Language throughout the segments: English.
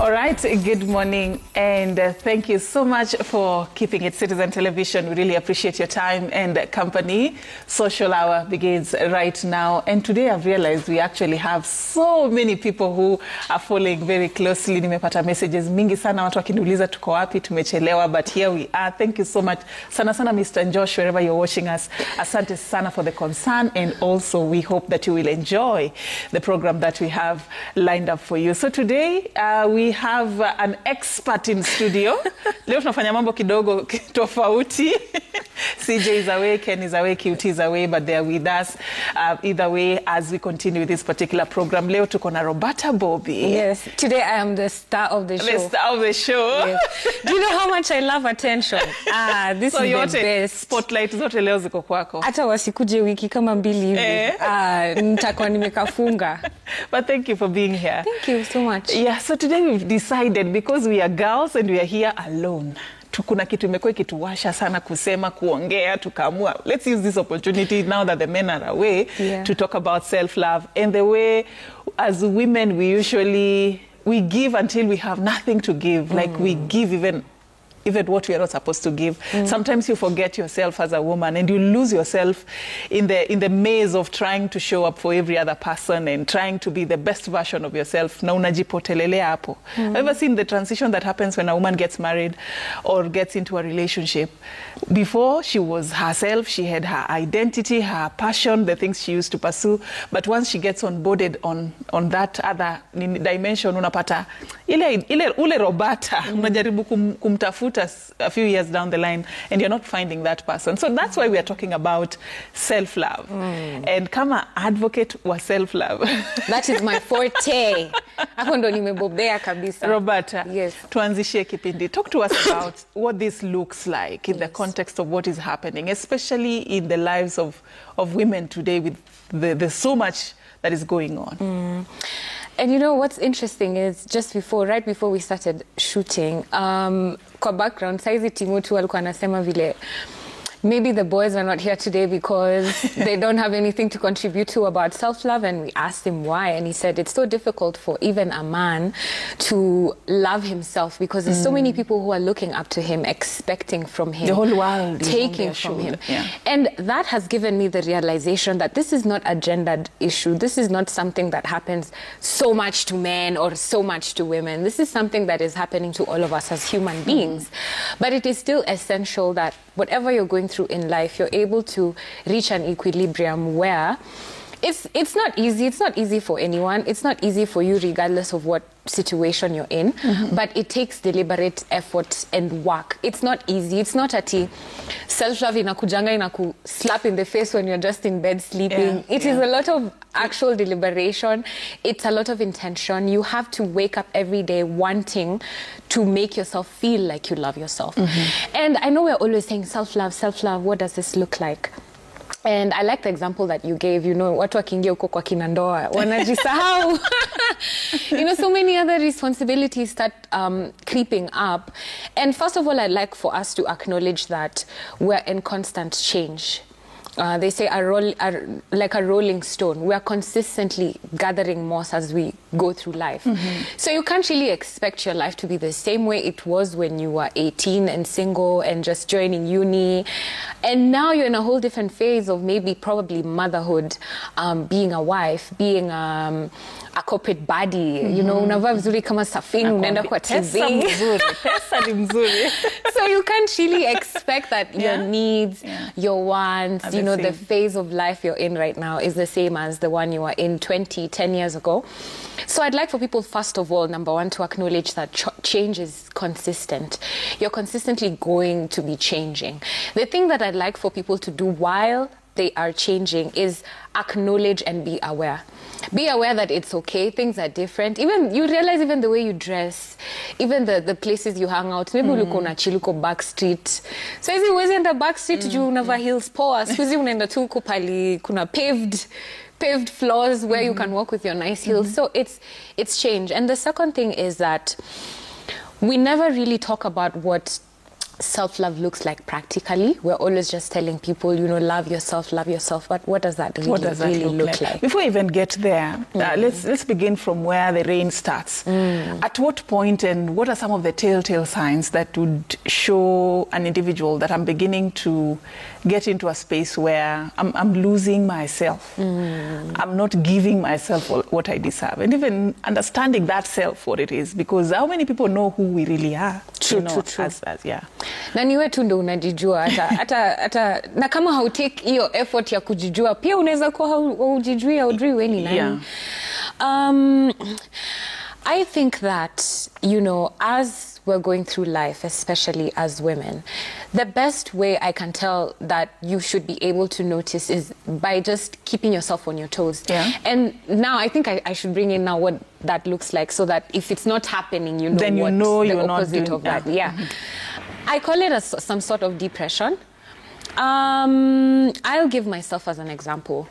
All right, good morning, and thank you so much for keeping it Citizen Television. We really appreciate your time and company. Social Hour begins right now, and today I've realized we actually have so many people who are following very closely. Nimepata messages mingi sana, watu wakiniuliza tuko wapi, tumechelewa, but here we are. Thank you so much. Sana sana Mr. Josh, wherever you're watching us. Asante sana for the concern, and also we hope that you will enjoy the program that we have lined up for you. So today we have an expert in studio. Leo tunafanya mambo kidogo tofauti. CJ is away, Ken is away, QT is away, but they are with us either way as we continue with this particular program. Leo tuko na Roberta Bobby. Yes, today I am the star of the show. The star of the show. Yes. Do you know how much I love attention? This so is the best. Spotlight zote leo ziko kwako. Hata wasikuje wiki kama mbili hivi. Nitakuwa nimekafunga. But thank you for being here. Thank you so much. Yeah, so today we've decided, because we are girls and we are here alone, kuna kitu imekuwa ikituwasha sana kusema, kuongea, tukaamua let's use this opportunity now that the men are away to talk about self-love and the way as women we give until we have nothing to give. Like we give even what we are not supposed to give. Sometimes you forget yourself as a woman and you lose yourself in the maze of trying to show up for every other person and trying to be the best version of yourself. Na unajipotelelea hapo. Have you ever seen the transition that happens when a woman gets married or gets into a relationship? Before, she was herself, she had her identity, her passion, the things she used to pursue. But once she gets onboarded on that other dimension, unapata ule Roberta, unajaribu kumtafuta a few years down the line and you're not finding that person. So that's why we are talking about self-love. And kama advocate wa self-love. That is my forte. Hapo ndo nimebobea kabisa. Roberta, yes. Tuanzishie kipindi. Talk to us about what this looks like in the context of what is happening, especially in the lives of women today with the so much that is going on. And you know what's interesting is right before we started shooting, kwa background, saizi Timotu alikuwa anasema vile, maybe the boys are not here today because they don't have anything to contribute to about self-love. And we asked him why. And he said it's so difficult for even a man to love himself because there's so many people who are looking up to him, expecting from him. The whole world taking from him. Yeah. And that has given me the realization that this is not a gendered issue. This is not something that happens so much to men or so much to women. This is something that is happening to all of us as human beings. But it is still essential that whatever you're going through in life, you're able to reach an equilibrium where it's not easy. It's not easy for anyone. It's not easy for you regardless of what situation you're in. But it takes deliberate effort and work. It's not easy. It's not self-love inakujanga inaku slap in the face when you're just in bed sleeping. It is a lot of actual deliberation. It's a lot of intention. You have to wake up every day wanting to make yourself feel like you love yourself. And I know we're always saying self-love, self-love. What does this look like? And I like the example that you gave, watu wakiingia huko kwa kina ndoa, wanajisahau. So many other responsibilities start creeping up. And first of all, I'd like for us to acknowledge that we're in constant change. They say like a rolling stone. We are consistently gathering moss as we go through life. So you can't really expect your life to be the same way it was when you were 18 and single and just joining uni. And now you're in a whole different phase of probably motherhood, being a wife, being a corporate body. Unavaa vizuri kama safini, unaenda kwa TV. Pesa ni mzuri. So you can't really expect that your needs, your wants, the phase of life you're in right now is the same as the one you were in 10 years ago. So I'd like for people, first of all, number one, to acknowledge that change is consistent. You're consistently going to be changing. The thing that I'd like for people to do while they are changing is acknowledge and be aware. Be aware that it's okay, things are different. Even you realize even the way you dress, even the places you hang out. Maybe uliko na chiluko backstreet. So hizi uwezi enda backstreet juu unavaa heels poa. Sikuizi unaenda tu kupali kuna paved floors where you can walk with your nice heels. So it's change. And the second thing is that we never really talk about what self-love looks like practically. We're always just telling people, you know, love yourself, but what does that really look like? Before we even get there, let's begin from where the rain starts. At what point and what are some of the telltale signs that would show an individual that I'm beginning to get into a space where I'm losing myself? I'm not giving myself what I deserve, and even understanding that self, what it is, because how many people know who we really are? True. Na niwe tu ndo unajijua hata na kama hautake hiyo effort ya kujijua pia unaweza kuwa hujijui we ni nani. I think that, you know, as we're going through life, especially as women, the best way I can tell that you should be able to notice is by just keeping yourself on your toes. And now I think I should bring in now what that looks like, so that if it's not happening, you know, then what the opposite of that. I call it some sort of depression. I'll give myself as an example.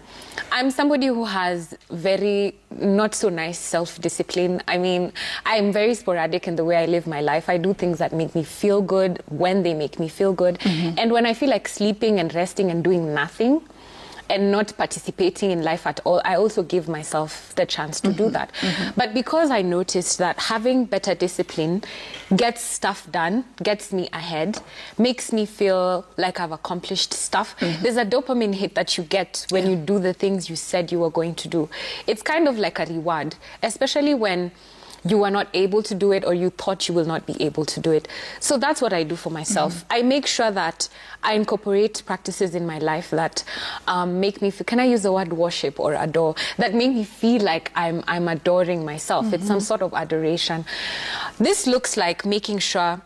I'm somebody who has very not so nice self-discipline. I mean, I'm very sporadic in the way I live my life. I do things that make me feel good when they make me feel good. And when I feel like sleeping and resting and doing nothing and not participating in life at all, I also give myself the chance to do that. But because I noticed that having better discipline gets stuff done, gets me ahead, makes me feel like I've accomplished stuff. There's a dopamine hit that you get when you do the things you said you were going to do. It's kind of like a reward, especially when you are not able to do it or you thought you will not be able to do it. So that's what I do for myself. I make sure that I incorporate practices in my life that make me feel, can I use the word worship or adore, that make me feel like I'm adoring myself. It's some sort of adoration. This looks like making sure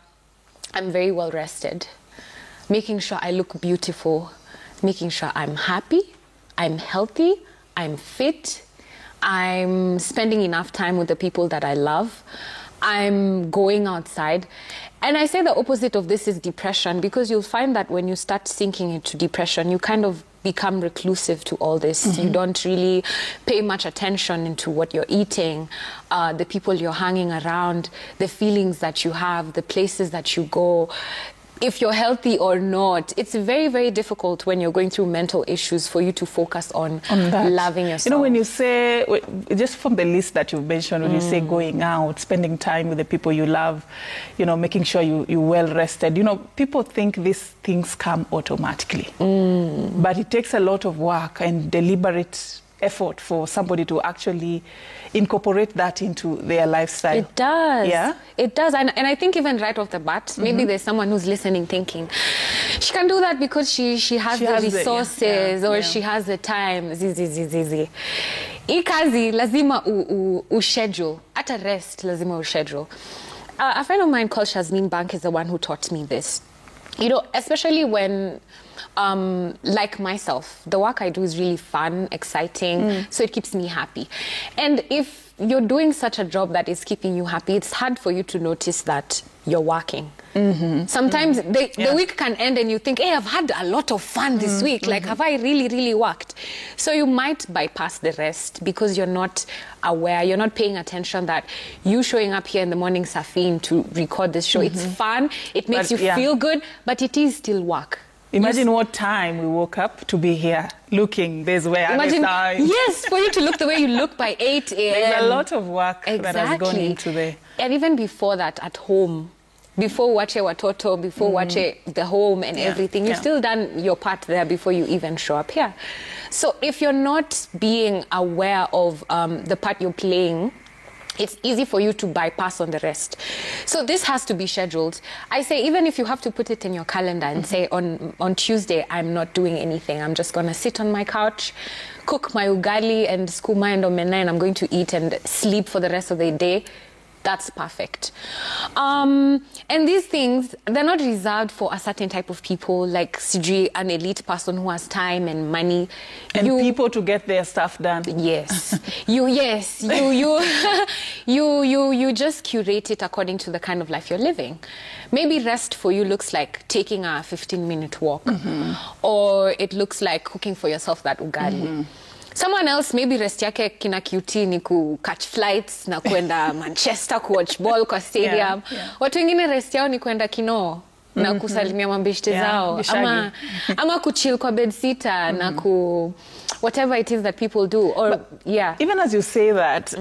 I'm very well rested, making sure I look beautiful, making sure I'm happy, I'm healthy, I'm fit, I'm spending enough time with the people that I love, I'm going outside. And I say the opposite of this is depression, because you'll find that when you start sinking into depression, you kind of become reclusive to all this. You don't really pay much attention into what you're eating, the people you're hanging around, the feelings that you have, the places that you go. If you're healthy or not, it's very, very difficult when you're going through mental issues for you to focus on loving yourself. You know, when you say, just from the list that you've mentioned, when you say going out, spending time with the people you love, you know, making sure you're well rested, you know, people think these things come automatically. But it takes a lot of work and deliberate effort for somebody to actually incorporate that into their lifestyle. It does. Yeah? It does. And I think even right off the bat, maybe there's someone who's listening thinking, she can do that because she has the resources or she has the time. Zizi. Hii kazi lazima uschedule. At a rest, lazima uschedule. A friend of mine called Shazmin Bank is the one who taught me this. You know, especially when, like myself, the work I do is really fun, exciting, so it keeps me happy. And if you're doing such a job that is keeping you happy, it's hard for you to notice that you're working. Sometimes the week can end and you think, hey, I've had a lot of fun this week. Like, have I really, really worked? So you might bypass the rest because you're not aware, you're not paying attention that you showing up here in the morning, Safine, to record this show. It's fun, it makes you feel good, but it is still work. Imagine what time we woke up to be here looking this way. Imagine, yes, for you to look the way you look by 8 a.m. There's a lot of work that has gone into there. And even before that, at home, before watching watoto, before watching the home and everything, you've still done your part there before you even show up here. So if you're not being aware of the part you're playing, it's easy for you to bypass on the rest. So this has to be scheduled. I say, even if you have to put it in your calendar and say, on Tuesday, I'm not doing anything. I'm just going to sit on my couch, cook my ugali and skuma and omena, and I'm going to eat and sleep for the rest of the day. That's perfect. And these things, they're not reserved for a certain type of people, like sijui, an elite person who has time and money. And people to get their stuff done. Yes. You just curate it according to the kind of life you're living. Maybe rest for you looks like taking a 15-minute walk. Or it looks like cooking for yourself that ugali. Someone else, maybe rest yake kina QT ni ku catch flights na kwenda Manchester ku watch ball kwa stadium. Watu wengine rest yao ni kwenda Kinoo na kusalimia mabeshte zao ama kuchill kwa bedsitter na whatever it is that people do. Or even as you say that,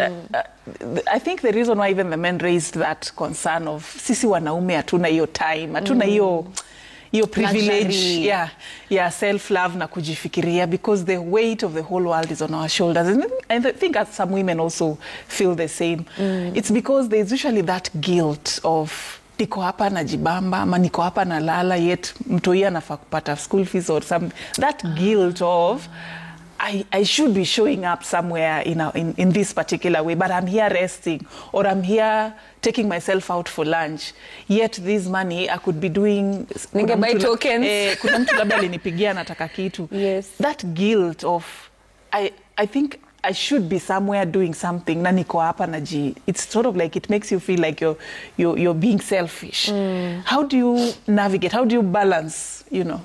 I think the reason why even the men raised that concern of sisi wanaume hatuna hiyo time, hatuna hiyo privilege, self-love na kujifikiria, because the weight of the whole world is on our shoulders. And I think as some women also feel the same. It's because there's usually that guilt of niko hapa na jibamba, ama niko hapa na lala, yet mtoi anafaa kupata school fees or some, that guilt of I should be showing up somewhere in this particular way, but I'm here resting, or I'm here taking myself out for lunch. Yet this money I could be doing. Buy tokens. Kuna mtu labda alinipigia nataka kitu. Yes. That guilt of I think I should be somewhere doing something. Na niko hapa naji. It's sort of like it makes you feel like you're being selfish. How do you navigate? How do you balance? You know.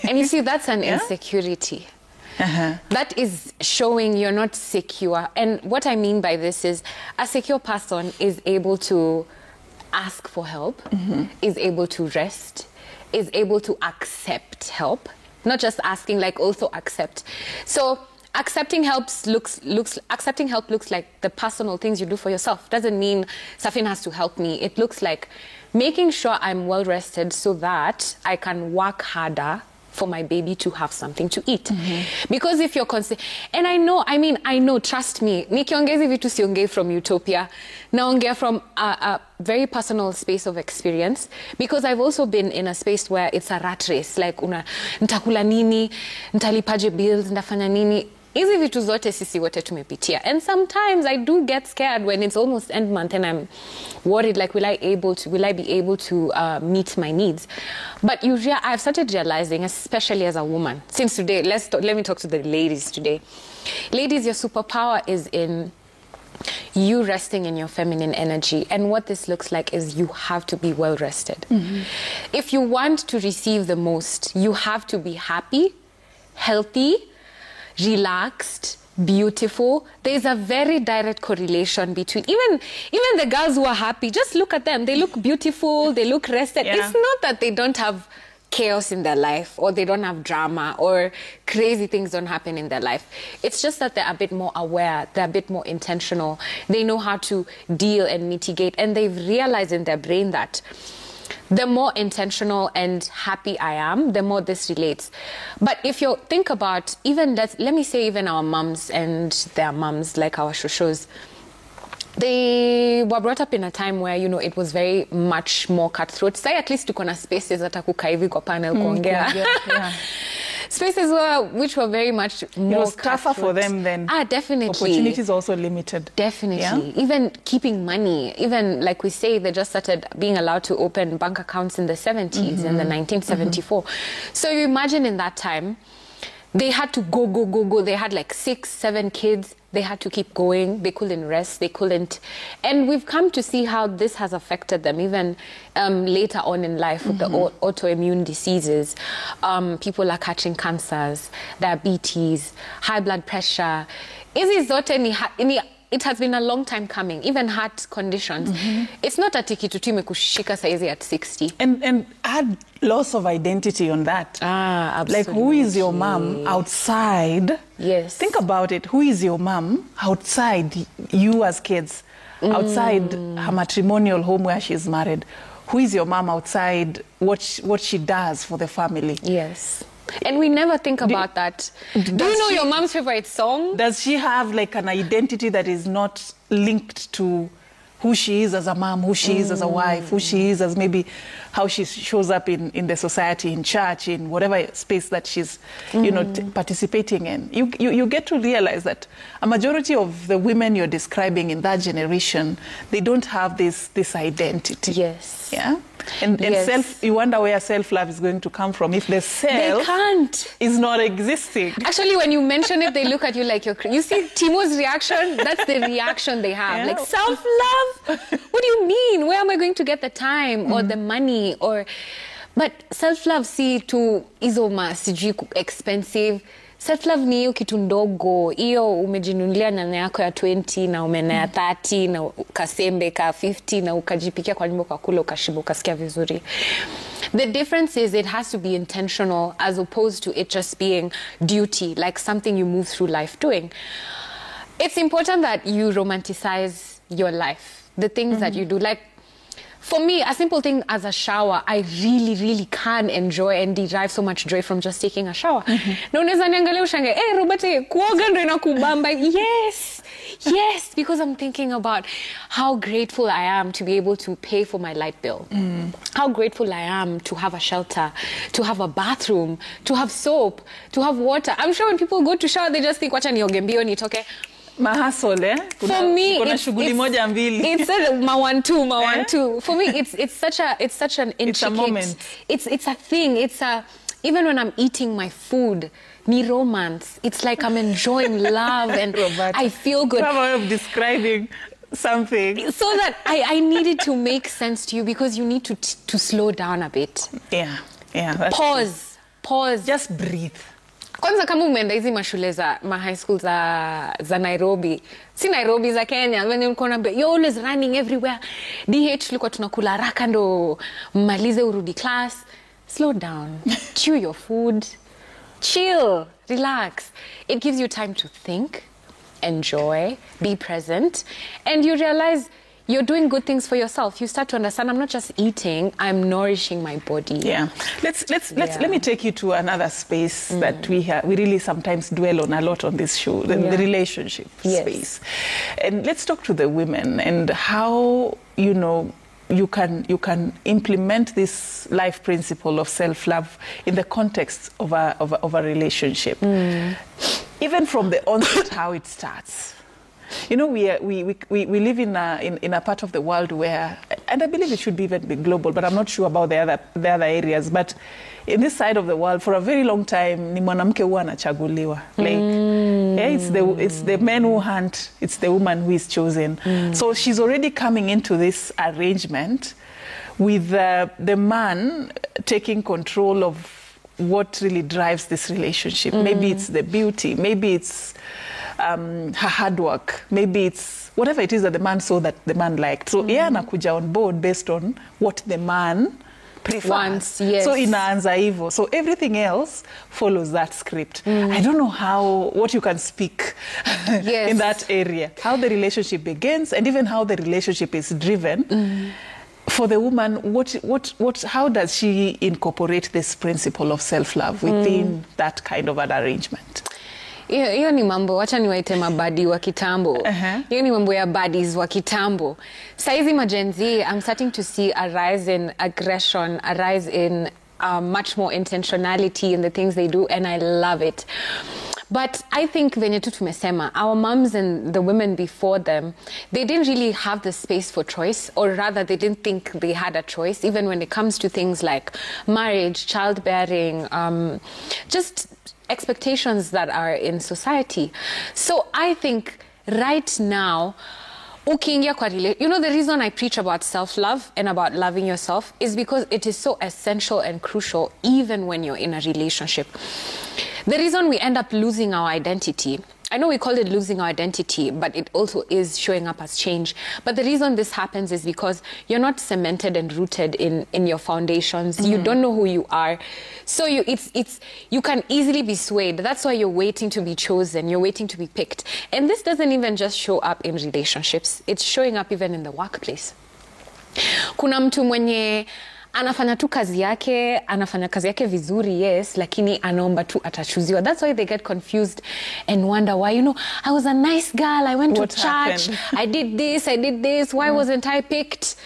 And you see, that's an insecurity. That is showing you're not secure. And what I mean by this is a secure person is able to ask for help, is able to rest, is able to accept help, not just asking, like also accept. So accepting help looks like the personal things you do for yourself. Doesn't mean Safin has to help me. It looks like making sure I'm well rested so that I can work harder for my baby to have something to eat. Because if you're and I know, trust me, nikiongezi vitu siongei from utopia, naongea from a very personal space of experience, because I've also been in a space where it's a rat race, like nitakula nini, nitalipaje bills, nitafanya nini. Hizi vitu zote sisi wote tumepitia. And sometimes I do get scared when it's almost end month and I'm worried, like, will I be able to meet my needs? But I've started realizing, especially as a woman, since today, let me talk to the ladies today. Ladies, your superpower is in you resting in your feminine energy. And what this looks like is you have to be well rested. If you want to receive the most, you have to be happy, healthy, relaxed, beautiful. There's a very direct correlation between even the girls who are happy. Just look at them. They look beautiful. They look rested. It's not that they don't have chaos in their life, or they don't have drama, or crazy things don't happen in their life. It's just that they're a bit more aware. They're a bit more intentional. They know how to deal and mitigate, and they've realized in their brain that the more intentional and happy I am, the more this relates. But if you think about even, let me say even our moms and their moms, like our shoshos, they were brought up in a time where, you know, it was very much more cutthroat. Say at least tukona spaces that kukaa hivi kwa panel kuongea. Spaces which were very much more it was tougher for them then. Definitely. Opportunities also limited. Definitely. Yeah? Even keeping money, even like we say, they just started being allowed to open bank accounts in the 70s, in the 1974. So you imagine in that time, they had to go. They had like 6, 7 kids. They had to keep going. They couldn't rest. They couldn't. And we've come to see how this has affected them even later on in life with the autoimmune diseases. People are catching cancers, diabetes, high blood pressure. It has been a long time coming, even heart conditions. It's not a kitu tu imekushika saizi at 60. And add loss of identity on that. Absolutely. Like, who is your mom outside? Yes. Think about it. Who is your mom outside you as kids? Outside her matrimonial home where she's married? Who is your mom outside what she does for the family? Yes. And we never think about that. Do you know your mom's favorite song? Does she have like an identity that is not linked to who she is as a mom, who she is as a wife, who she is as maybe how she shows up in the society, in church, in whatever space that she's, you know, participating in? You get to realize that a majority of the women you're describing in that generation, they don't have this identity. Yes. Yeah? And you wonder where self-love is going to come from if the self is not existing. Actually, when you mention it, they look at you like you're crazy. You see Timo's reaction? That's the reaction they have. Like, self-love? What do you mean? Where am I going to get the time or the money? But self-love, see, to isoma, sijui expensive. Self-love ni hiyo kitu ndogo. Hiyo umejinunulia nyanya yako ya 20 na umenea 30 na kasembe ka 50 na ukajipikia kwa nyumba ukakula ukashiba ukasikia vizuri. The difference is it has to be intentional as opposed to it just being duty, like something you move through life doing. It's important that you romanticize your life, the things that you do. Like, for me, a simple thing as a shower, I really, really can enjoy and derive so much joy from just taking a shower. Na unaweza niangalia ushange, Robert, kuoga ndo inakubamba. Yes, because I'm thinking about how grateful I am to be able to pay for my light bill. How grateful I am to have a shelter, to have a bathroom, to have soap, to have water. I'm sure when people go to shower, they just think, wacha nioge mbio nitoke. Mahasole, for me, it's ma one two. For me, it's such an intricate. It's a moment. It's a thing. Even when I'm eating my food, ni romance. It's like I'm enjoying love and I feel good. Some way of describing something. So that I need it to make sense to you because you need to slow down a bit. Yeah. Pause. Just breathe. Kwanza kama umeenda hizi mashule za high school za Nairobi, si Nairobi za Kenya, when you're always running everywhere. DH tulikuwa tunakula haraka ndo mmalize urudi class. Slow down. Chew your food. Chill. Relax. It gives you time to think, enjoy, be present, and you realize you're doing good things for yourself. You start to understand, I'm not just eating, I'm nourishing my body. Yeah. Let me take you to another space that we really sometimes dwell on a lot on this show, the relationship space. And let's talk to the women and how, you can implement this life principle of self-love in the context of a relationship. Even from the onset, how it starts. We live in a part of the world where, and I believe it should even be global, but I'm not sure about the other areas. But in this side of the world, for a very long time, ni mwanamke huwa anachaguliwa. It's the men who hunt, it's the woman who is chosen. So she's already coming into this arrangement with the man taking control of what really drives this relationship. Maybe it's the beauty, maybe it's her hard work, maybe it's whatever it is that the man saw that the man liked. So anakuja on board based on what the man prefers. Yes. So inaanza hivyo. So everything else follows that script. I don't know what you can speak in that area. How the relationship begins and even how the relationship is driven. For the woman, how does she incorporate this principle of self-love within that kind of an arrangement? Hiyo ni mambo, wacha niwaite mabadi wa kitambo. Hiyo ni mambo ya baddies wa kitambo. Saizi majenzi, I'm starting to see a rise in aggression, a rise in much more intentionality in the things they do, and I love it. But I think venye tu tumesema, our moms and the women before them, they didn't really have the space for choice, or rather they didn't think they had a choice, even when it comes to things like marriage, childbearing, just expectations that are in society. So I think right now, the reason I preach about self-love and about loving yourself is because it is so essential and crucial even when you're in a relationship. The reason we end up losing our identity, I know we call it losing our identity, but it also is showing up as change. But the reason this happens is because you're not cemented and rooted in your foundations. You don't know who you are. So you can easily be swayed. That's why you're waiting to be chosen. You're waiting to be picked. And this doesn't even just show up in relationships. It's showing up even in the workplace. Kuna mtu mwenye anafanya tu kazi yake vizuri, yes, lakini anaomba tu atachuziwa. That's why they get confused and wonder why, I was a nice girl, I went to church, I did this, why wasn't I picked?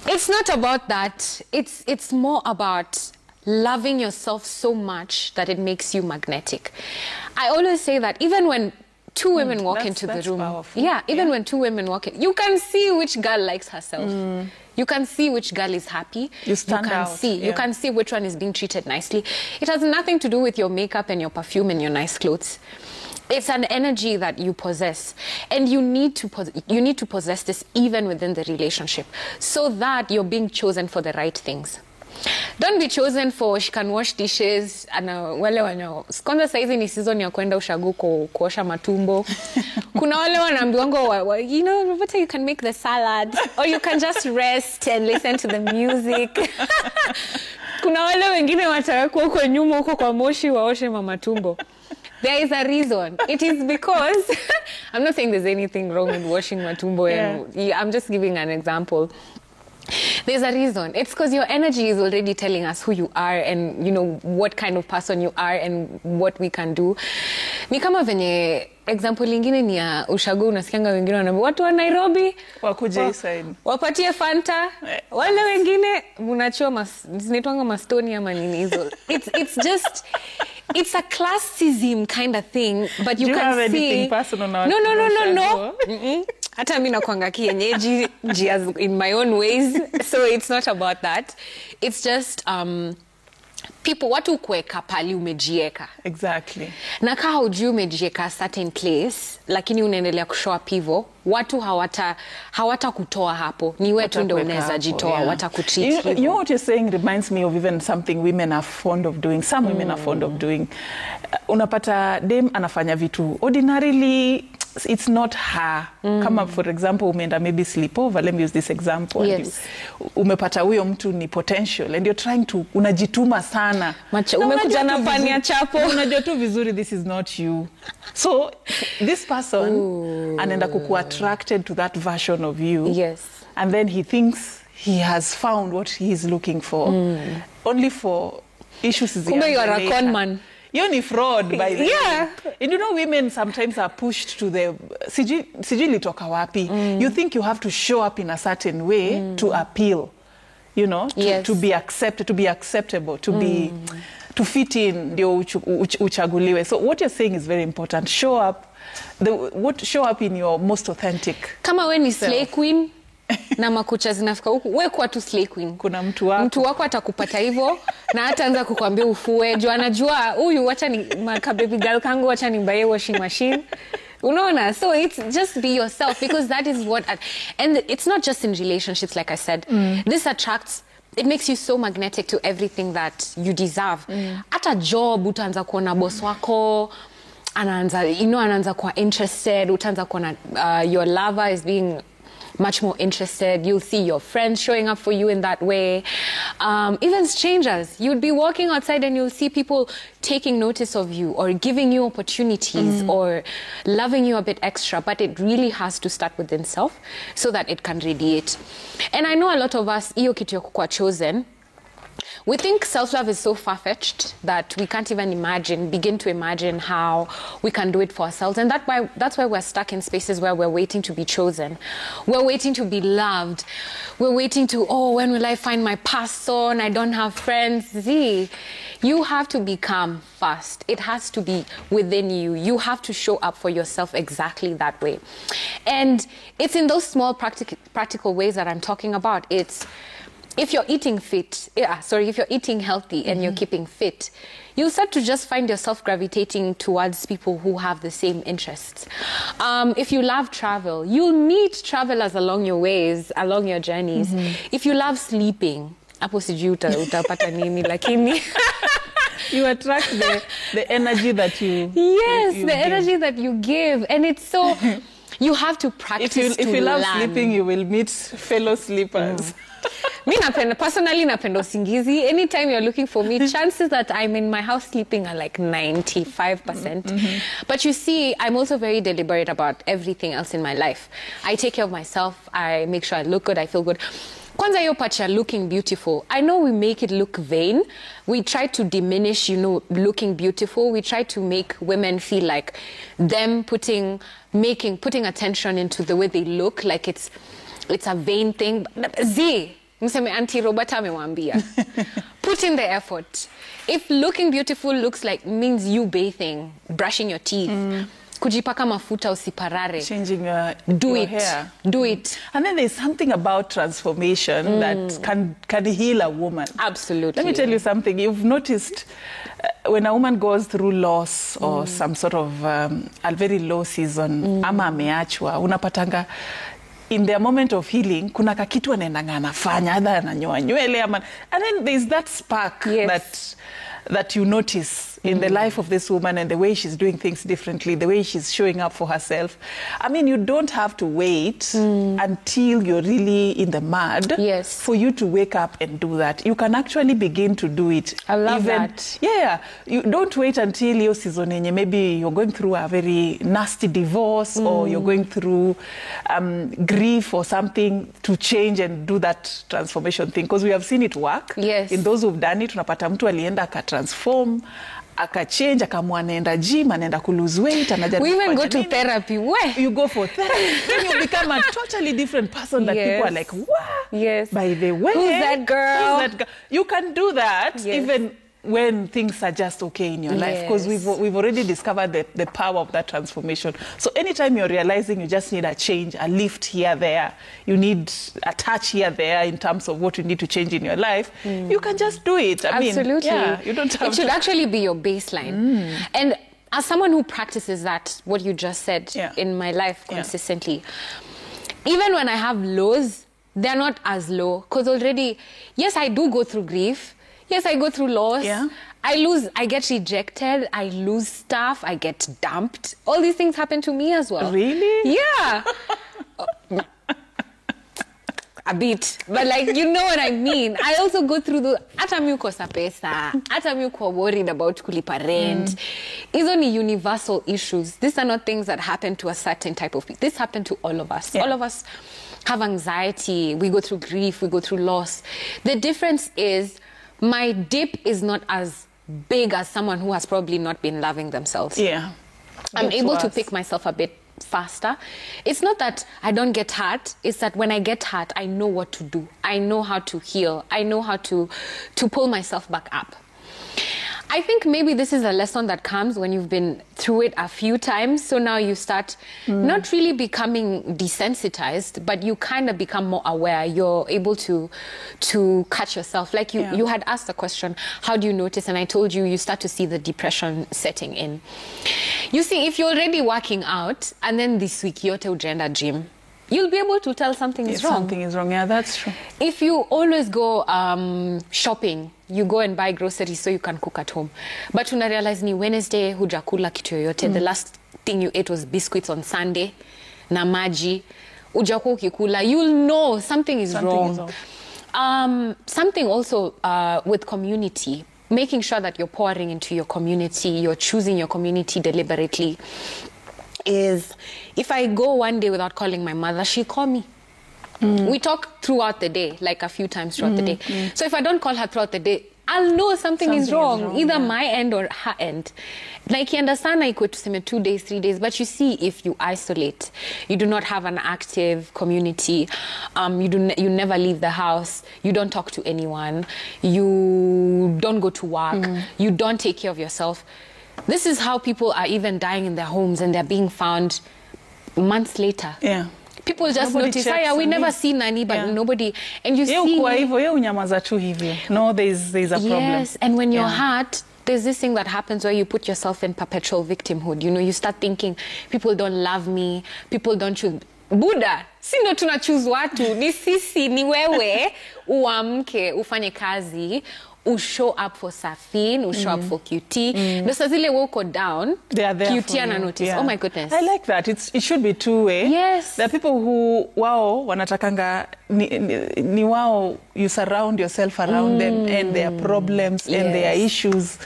It's not about that. It's more about loving yourself so much that it makes you magnetic. I always say that even when two women walk into the room, when two women walk in, you can see which girl likes herself. You can see which girl is happy. You can see which one is being treated nicely. It has nothing to do with your makeup and your perfume and your nice clothes. It's an energy that you possess, and you need to possess this even within the relationship, so that you're being chosen for the right things. Don't be chosen for she can wash dishes. Wale wanyo. Kwanza saizi ni season ya kwenda ushago kuosha matumbo. Kuna wale wanaambiwango, you know, Roberta, you can make the salad. Or you can just rest and listen to the music. Kuna wale wengine watawekwa huko nyuma huko kwa moshi waoshe matumbo. There is a reason. It is because, I'm not saying there's anything wrong with washing matumbo. Yeah. I'm just giving an example. There's a reason. It's because your energy is already telling us who you are and, you know, what kind of person you are and what we can do. Ni kama venye example lingine ni ya ushago unasikianga wengine wanaambia watu wa Nairobi wakuje side. Wapatie Fanta. Wale wengine mnachoma zinaitwanga mastoni ama nini hizo. It's just it's a classism kind of thing, but you can have see anything personal now. No. Hata mimi nakuanga kienyeji in my own ways, so it's not about that. It's just people watu kuweka pali umejieka. Exactly. Na kaa hujui umejieka certain place, lakini unaendelea kushow up hivyo, watu hawata kutoa hapo. Ni wewe tu ndio unaweza jitoa, watakutreat. You know what you're saying reminds me of even something women are fond of doing. Some women are fond of doing. Unapata dem anafanya vitu ordinarily it's not her. Kama for example umeenda maybe sleepover, let me use this example. Yes. Umepata huyo mtu ni potential and you're trying to unajituma sana. Umekuja na pani ya chapo. Unajua tu vizuri this is not you. So this person anaenda kuku attracted to that version of you. Yes. And then he thinks he has found what he is looking for. Only for issues is Kumbe you are a con man. You're ni fraud by the yeah. way. And you know women sometimes are pushed to the siji litoka wapi. You think you have to show up in a certain way to appeal. You know, to be accepted, to be acceptable, to be to fit in ndio uchaguliwe. So what you're saying is very important. Show up show up in your most authentic. Kama we ni slay queen na makucha zinafika huku, wewe kwa tu slay queen. Kuna mtu wako atakupata hivyo na hataanza kukuambia ufue. Jo anajua huyu acha ni baby girl kangu acha ni buy washing machine. Unaona? So it's just be yourself, because that is what and it's not just in relationships like I said. This attracts, it makes you so magnetic to everything that you deserve. Hata job utaanza kuona boss wako anaanza kuwa interested, utaanza kuona your lover is being much more interested. You'll see your friends showing up for you in that way. Even strangers, you'd be walking outside and you'll see people taking notice of you or giving you opportunities or loving you a bit extra. But it really has to start within self so that it can radiate. And I know a lot of us, iyo kitu ya kukua chosen, we think self-love is so far-fetched that we can't even begin to imagine how we can do it for ourselves. And that's why we're stuck in spaces where we're waiting to be chosen. We're waiting to be loved. We're waiting to, when will I find my person? I don't have friends. See, you have to become first. It has to be within you. You have to show up for yourself exactly that way. And it's in those small practical ways that I'm talking about. It's if you're eating if you're eating healthy and you're keeping fit, you'll start to just find yourself gravitating towards people who have the same interests. If you love travel, you'll meet travelers along your ways, along your journeys. If you love sleeping, hapo sijui utapata nini, lakini you attract the energy that you the energy that you give, and it's so you have to practice. If you love sleeping, you will meet fellow sleepers. Me personally napenda usingizi. Anytime you're looking for me, chances that I'm in my house sleeping are like 95%. But you see, I'm also very deliberate about everything else in my life. I take care of myself. I make sure I look good, I feel good. Kwanza hiyo part ya looking beautiful. I know we make it look vain. We try to diminish, looking beautiful. We try to make women feel like them putting attention into the way they look, like it's a vain thing. Mseme Auntie Roberta amewambia. Put in the effort. If looking beautiful means you bathing, brushing your teeth, kujipaka mafuta usiparare, changing your hair. Do it. And then there's something about transformation that can heal a woman. Absolutely. Let me tell you something. You've noticed when a woman goes through loss or some sort of a very low season, ama ameachwa, unapatanga in their moment of healing, kuna kakitu anaendanga anafanya, either ananyoa nywele, and then there's that spark that you notice in the life of this woman and the way she's doing things differently, the way she's showing up for herself. I mean, you don't have to wait until you're really in the mud for you to wake up and do that. You can actually begin to do it. I love that. Yeah. You don't wait until your season, maybe you're going through a very nasty divorce or you're going through grief or something to change and do that transformation thing. Because we have seen it work. Yes. In those who've done it, unapata mtu alienda transform, akachange, akamua anaenda gym, anaenda kulose weight, we even go to therapy. Where? You go for therapy. Then you become a totally different person that people are like, wow. Yes. By the way, who's that girl? Who's that girl? You can do that even when things are just okay in your life, because we've already discovered the power of that transformation. So anytime you're realizing you just need a change, a lift here, there, you need a touch here, there in terms of what you need to change in your life, you can just do it. I mean, you don't have it should actually be your baseline. And as someone who practices that, what you just said in my life consistently, even when I have lows, they're not as low, because already, yes, I do go through grief. Yes, I go through loss. Yeah. I get rejected. I lose stuff. I get dumped. All these things happen to me as well. Really? Yeah. A bit. But like, you know what I mean. I also go through the... Hata mi ukosa pesa. Hata mi uko worried about kulipa rent. These are universal issues. These are not things that happen to a certain type of people. This happen to all of us. All of us have anxiety. We go through grief. We go through loss. The difference is... my dip is not as big as someone who has probably not been loving themselves. Yeah. I'm able to pick myself a bit faster. It's not that I don't get hurt. It's that when I get hurt, I know what to do. I know how to heal. I know how to pull myself back up. I think maybe this is a lesson that comes when you've been through it a few times. So now you start not really becoming desensitized, but you kind of become more aware. You're able to catch yourself. Like you had asked the question, how do you notice? And I told you, you start to see the depression setting in. You see, if you're already working out and then this week yote ujenda gym, you'll be able to tell something is wrong. Something is wrong, yeah, that's true. If you always go shopping, you go and buy groceries so you can cook at home. But una realize ni Wednesday hujakula kitu yoyote. The last thing you ate was biscuits on Sunday, na maji. Ujakuwa ukikula, you'll know something is wrong. Something also with community. Making sure that you're pouring into your community, you're choosing your community deliberately. Is if I go one day without calling my mother, she'll call me. We talk throughout the day, like a few times throughout the day. So if I don't call her throughout the day, I'll know something is wrong, either my end or her end. Like, you understand, I could say 2 days, 3 days, but you see, if you isolate, you do not have an active community, you never leave the house, you don't talk to anyone, you don't go to work, you don't take care of yourself. This is how people are even dying in their homes and they're being found months later. Yeah. People just notice, we never see Nani, but nobody, and you see... No, there's a problem. Yes, and when you're hurt, there's this thing that happens where you put yourself in perpetual victimhood. You know, you start thinking, people don't love me, people don't choose... Buddha, si ndo tuna choose watu, ni sisi, ni wewe, uamke, ufanye kazi, show up for Safin, show up for QT. No, so zile woko down, they are there QT and notice. Oh my goodness. I like that. It should be two-way. Yes. There are people who, wanatakanga, ni wao, you surround yourself around them and their problems and their issues.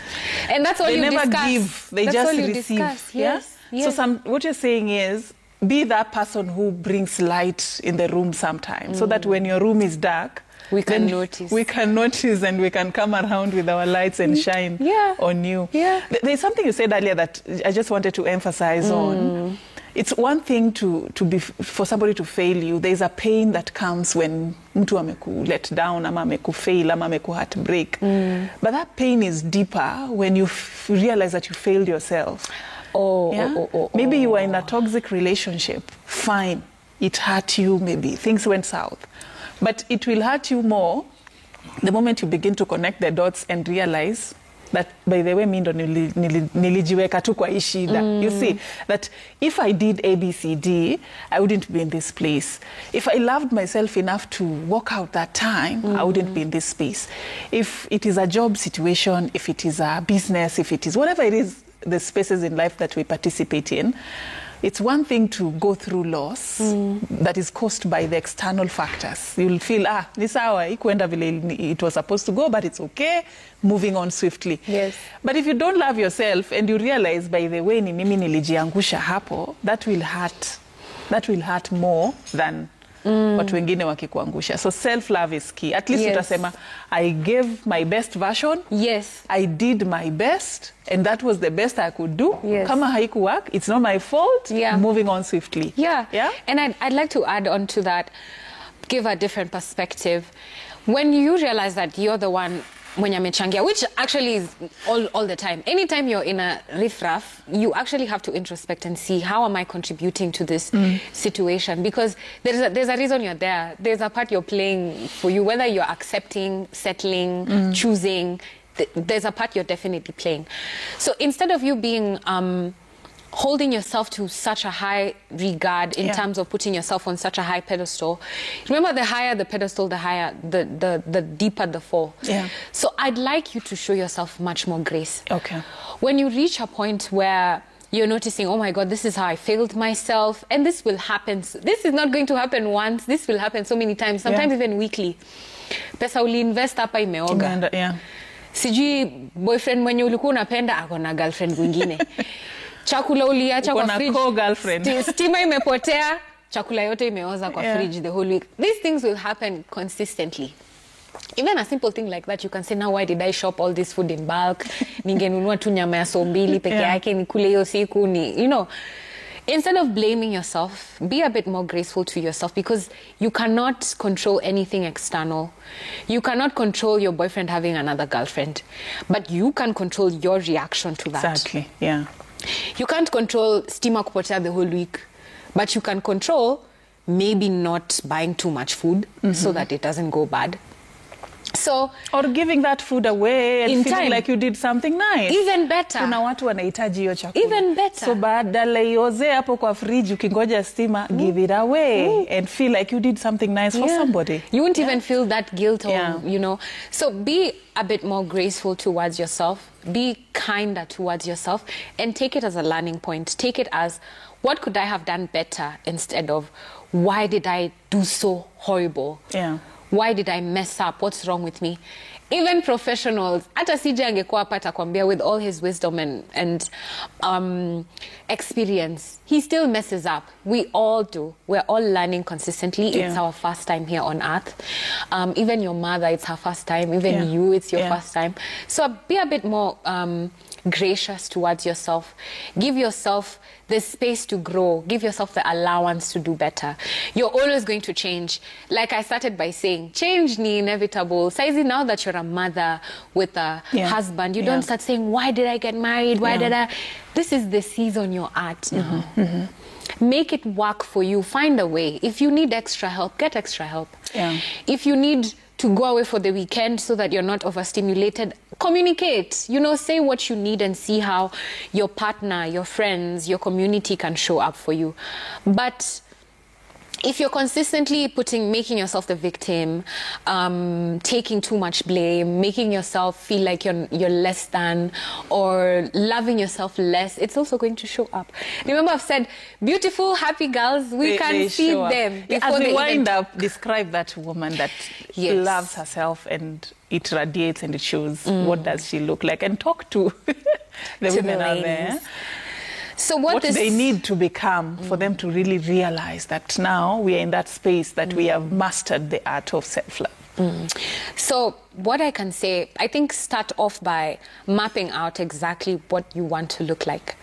And that's all you discuss. They never give, they just receive. Yes. So what you're saying is, be that person who brings light in the room sometimes, so that when your room is dark, we can notice. We can notice and we can come around with our lights and shine on you. Yeah. There's something you said earlier that I just wanted to emphasize on. It's one thing for somebody to fail you. There's a pain that comes when mtu ameku let down, ama ameku fail, ama ameku heartbreak. But that pain is deeper when you realize that you failed yourself. Maybe you were in a toxic relationship. Fine. It hurt you, maybe. Things went south. But it will hurt you more the moment you begin to connect the dots and realize that, by the way, mi ndo nilijiweka tu kwa hii shida. You see, that if I did ABCD, I wouldn't be in this place. If I loved myself enough to walk out that time, I wouldn't be in this space. If it is a job situation, if it is a business, if it is whatever it is, the spaces in life that we participate in, it's one thing to go through loss that is caused by the external factors. You'll feel, ni sawa, ikuenda vile it was supposed to go, but it's okay, moving on swiftly. Yes. But if you don't love yourself and you realize, by the way, ni mimi nilijiangusha hapo, that will hurt. That will hurt more than watu wengine wakikuangusha. So self-love is key. At least utasema, I gave my best version. Yes. I did my best, and that was the best I could do. Yes. Kama haiku work, it's not my fault. Yeah. Moving on swiftly. Yeah. Yeah. And I'd like to add on to that, give a different perspective. When you realize that you're the one mwenye amechangia, which actually is all the time. Anytime you're in a riffraff, you actually have to introspect and see, how am I contributing to this situation? Because there's a reason you're there. There's a part you're playing for you, whether you're accepting, settling, choosing, there's a part you're definitely playing. So instead of you being holding yourself to such a high regard in terms of putting yourself on such a high pedestal. Remember, the higher the pedestal, the deeper the fall. Yeah. So I'd like you to show yourself much more grace. Okay. When you reach a point where you're noticing, oh my God, this is how I failed myself, and this will happen. This is not going to happen once. This will happen so many times, sometimes even weekly. Pesa uliinvest hapa imeoga. Yeah. Sijui boyfriend mwenye ulikuwa unapenda ako na girlfriend mwingine. Chakula uliacha kwa fridge, stima imepotea, chakula yote imeoza kwa fridge the whole week. These things will happen consistently. Even a simple thing like that, you can say, now why did I shop all this food in bulk? Ningenunua tu nyama ya so mbili peke yake nikule hiyo siku ni, you know. Instead of blaming yourself, be a bit more graceful to yourself, because you cannot control anything external. You cannot control your boyfriend having another girlfriend, but you can control your reaction to that. Exactly, yeah. You can't control stima kupotea the whole week, but you can control maybe not buying too much food so that it doesn't go bad. So, or giving that food away and feeling time, like you did something nice. Even better. Kuna watu wanahitaji hiyo chakula. Even better. So badala ioze hapo kwa fridge ukingoja stima, give it away and feel like you did something nice for somebody. You won't even feel that guilt or, you know. So be a bit more graceful towards yourself. Be kinder towards yourself and take it as a learning point. Take it as, what could I have done better, instead of, why did I do so horrible? Yeah. Why did I mess up? What's wrong with me? Even professionals, hata CJ angekuwa hapa atakwambia, with all his wisdom and experience, he still messes up. We all do. We're all learning consistently. It's our first time here on earth. Even your mother, it's her first time. Even you, it's your first time. So be a bit more gracious towards yourself. Give yourself the space to grow. Give yourself the allowance to do better. You're always going to change. Like I started by saying, change ni inevitable. Saizi, now that you're a mother with a husband, you don't start saying, why did I get married? Why did I? This is the season you're at now. Make it work for you. Find a way. If you need extra help, get extra help. If you need to go away for the weekend so that you're not overstimulated, communicate. You know, say what you need and see how your partner, your friends, your community can show up for you. But if you're consistently making yourself the victim, taking too much blame, making yourself feel like you're less than, or loving yourself less, it's also going to show up. Remember, I've said, beautiful, happy girls, we can feed them. As we wind up, describe that woman that loves herself and it radiates and it shows. What does she look like? And talk to the women out there. So what they need to become for them to really realize that now we are in that space that we have mastered the art of self-love. So what I can say, I think start off by mapping out exactly what you want to look like.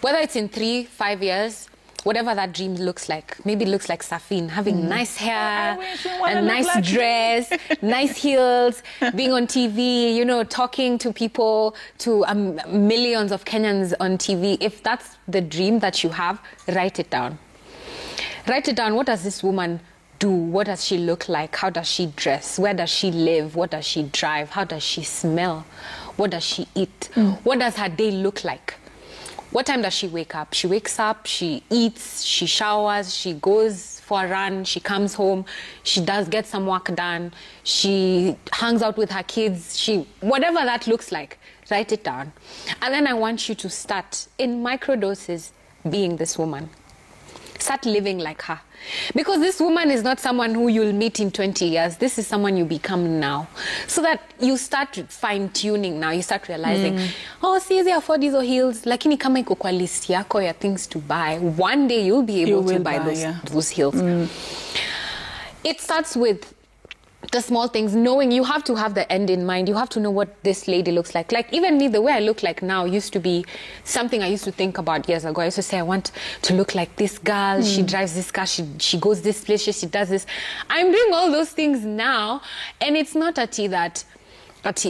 Whether it's in 3-5 years, whatever that dream looks like. Maybe it looks like Safin, having nice hair, a nice dress, nice heels, being on TV, you know, talking to people, to millions of Kenyans on TV. If that's the dream that you have, write it down. Write it down. What does this woman do? What does she look like? How does she dress? Where does she live? What does she drive? How does she smell? What does she eat? What does her day look like? What time does she wake up? She wakes up, she eats, she showers, she goes for a run, she comes home, she does get some work done, she hangs out with her kids, whatever that looks like, write it down. And then I want you to start in microdoses being this woman. Start living like her. Because this woman is not someone who you'll meet in 20 years. This is someone you become now. So that you start fine-tuning now. You start realizing, siwezi afford hizo heels. Lakini kama iko kwa list yako ya things to buy, one day you'll be able to buy those heels. It starts with the small things, knowing you have to have the end in mind. You have to know what this lady looks like. Like even me, the way I look like now used to be something I used to think about years ago. I used to say, I want to look like this girl. She drives this car. She goes this place. She does this. I'm doing all those things now. And it's not that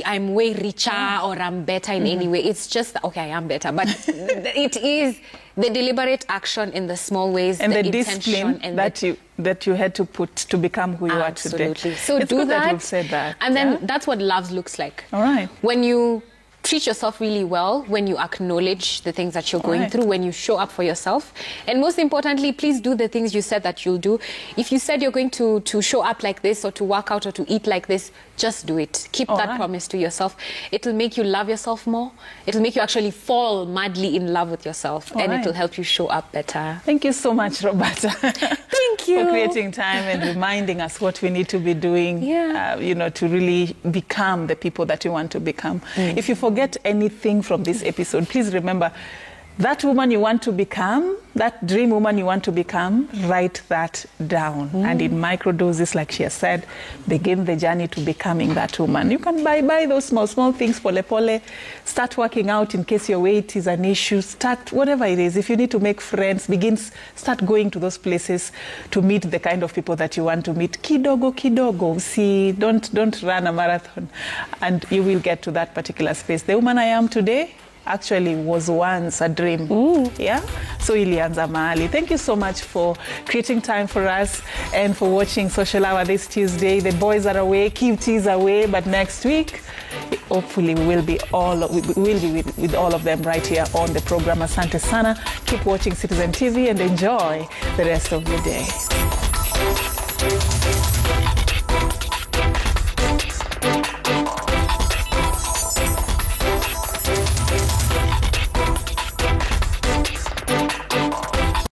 I'm way richer or I'm better in any way. It's just, okay, I am better. But it is the deliberate action in the small ways, and the discipline and that you had to put to become who you are today. Absolutely. So it's do good that. You've said that. And then that's what love looks like. All right. When you treat yourself really well, when you acknowledge the things that you're going through, when you show up for yourself. And most importantly, please do the things you said that you'll do. If you said you're going to show up like this or to work out or to eat like this, just do it. Keep that promise to yourself. It'll make you love yourself more. It'll make you actually fall madly in love with yourself. And it'll help you show up better. Thank you so much, Roberta. Thank you. For creating time and reminding us what we need to be doing, to really become the people that you want to become. If you forget anything from this episode, please remember that woman you want to become, that dream woman you want to become, write that down. And in microdoses, like she has said, begin the journey to becoming that woman. You can buy those small things, pole. Start working out in case your weight is an issue. Start whatever it is. If you need to make friends, start going to those places to meet the kind of people that you want to meet. Kidogo. See, don't run a marathon. And you will get to that particular space. The woman I am today actually was once a dream. So ilianza mahali. Thank you so much for creating time for us and for watching Social Hour this Tuesday. The boys are away, QT is away, but next week hopefully we will be with all of them right here on the program. Asante sana. Keep watching Citizen TV and enjoy the rest of your day.